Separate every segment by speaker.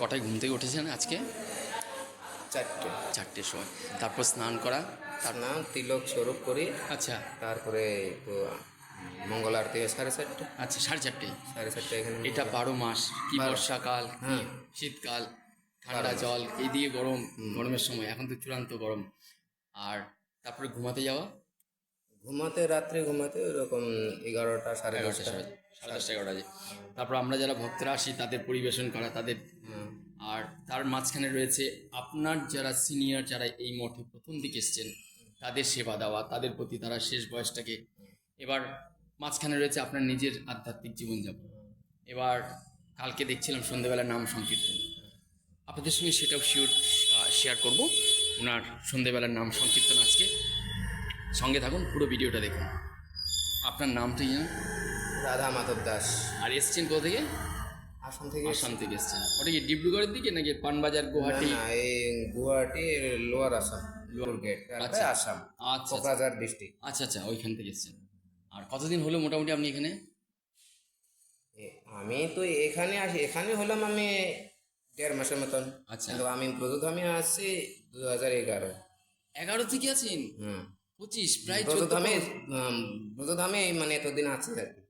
Speaker 1: কটায় ঘুম থেকে উঠেছেন আজকে?
Speaker 2: 4টে।
Speaker 1: 4টের সময়। তারপর স্নান করা,
Speaker 2: স্নান তিলক স্বরূপ করি,
Speaker 1: আচ্ছা
Speaker 2: তারপরে একটু মঙ্গল আরতি হয় 4:30।
Speaker 1: আচ্ছা 4:30।
Speaker 2: 4:30 এখানে
Speaker 1: এটা 12 মাস, কি
Speaker 2: 12
Speaker 1: বর্ষাকাল, কি
Speaker 2: হ্যাঁ।
Speaker 1: শীতকাল, ঠান্ডা
Speaker 2: 12 মাস।
Speaker 1: জল, এইদিকে গরম, গরমের সময়, এখন তো চূড়ান্ত গরম। আর তারপরে ঘুমাতে যাওয়া
Speaker 2: রাত্রে ঘুমাতে ওইরকম 11টা
Speaker 1: 11টার
Speaker 2: 10:30।
Speaker 1: সময়, 10:30 11টা বাজে। তারপর আমরা যারা ভক্তরা আসি তাদের পরিবেশন করা, তাদের, আর তার মাঝখানে রয়েছে আপনার যারা সিনিয়র, যারা এই মঠে প্রথম দিকে এসছেন তাদের সেবা দেওয়া, তাদের প্রতি তারা শেষ বয়সটাকে, এবার মাঝখানে রয়েছে আপনার নিজের আধ্যাত্মিক জীবনযাপন। এবার কালকে দেখছিলাম সন্ধ্যেবেলা নাম সংকীর্তন, আপনাদের সঙ্গে সেটাও শেয়ার করব। ওনার সন্ধ্যেবেলার নাম সংকীর্তন আজকে, সঙ্গে থাকুন, পুরো ভিডিওটা দেখুন। আপনার নামটা জানেন?
Speaker 2: রাধা মাধব দাস।
Speaker 1: আর এসছেন কোথা থেকে?
Speaker 2: আসাম থেকে।
Speaker 1: আসাম থেকে এসছেন। ওটা কি ডিব্রুগড়ের দিকে নাকি পানবাজার, গুয়াহাটি?
Speaker 2: না, এই Guwahati lower Assam, lower gate,
Speaker 1: আচ্ছা
Speaker 2: আসাম,
Speaker 1: আচ্ছা
Speaker 2: কোকরাঝার ডিস্ট্রিক্ট।
Speaker 1: আচ্ছা আচ্ছা, ওইখান থেকে এসছেন। আর কতদিন হলো মোটামুটি আপনি এখানে?
Speaker 2: আমি তো এখানে হলাম আমি 1.5 মাসের মতন।
Speaker 1: আচ্ছা।
Speaker 2: কিন্তু আমি ব্রজধামে আসছি 2011।
Speaker 1: 11 থেকে আছেন?
Speaker 2: হুম।
Speaker 1: 25, প্রায়
Speaker 2: ব্রজধামে
Speaker 1: 14,
Speaker 2: ব্রজধামে মানে এতদিন আছে আর কি।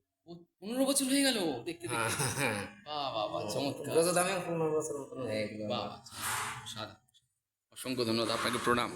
Speaker 1: 15 বছর হয়ে গেল দেখতে
Speaker 2: হ্যাঁ
Speaker 1: দেখতে।
Speaker 2: হ্যাঁ।
Speaker 1: বাহ বাহ বাহ, চমৎকার।
Speaker 2: ব্রজধামে 15 বছর মতন হয়ে গেল।
Speaker 1: বাহ, সাদা, অসংখ্য ধন্যবাদ, আপনাকে প্রণাম।